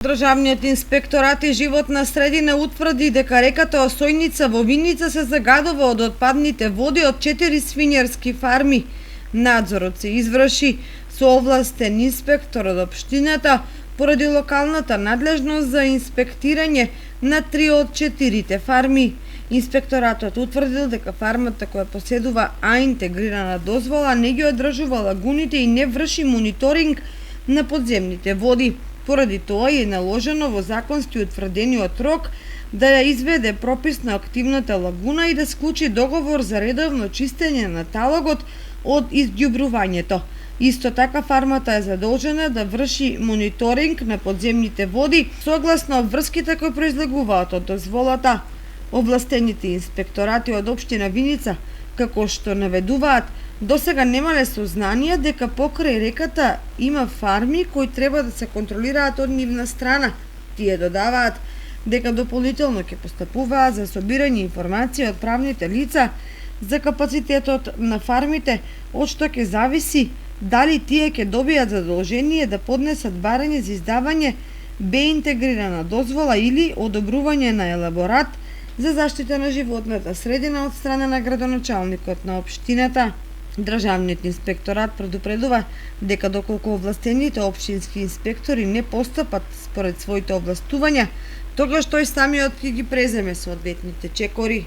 Државниот инспекторат и животна средина утврди дека реката Осојница во Виница се загадува од отпадните води од 4 свињарски фарми. Надзорот се изврши со овластен инспектор од општината поради локалната надлежност за инспектирање на 3 од 4 фарми. Инспекторатот утврдил дека фармата која поседува интегрирана дозвола не ги одржува лагуните и не врши мониторинг на подземните води. Поради тоа е наложено во законски утврдениот рок да ја изведе пропис на активната лагуна и да склучи договор за редовно чистење на талогот од изѓубрувањето. Исто така фармата е задолжена да врши мониторинг на подземните води согласно врските кои произлегуваат од дозволата. Овластените инспекторати од општина Виница, како што наведуваат, досега немале сознание дека покрај реката има фарми кои треба да се контролираат од нивна страна. Тие додаваат дека дополнително ќе постапуваат за собирање информации од правните лица за капацитетот на фармите, од што ќе зависи дали тие ќе добијат задолжение да поднесат барање за издавање интегрирана дозвола или одобрување на елаборат за заштита на животната средина од страна на градоначалникот на општината. Државниот инспекторат предупредува дека доколку овластените општински инспектори не постапат според своите овластувања, тогаш тој самиот ќе ги преземе соодветните чекори.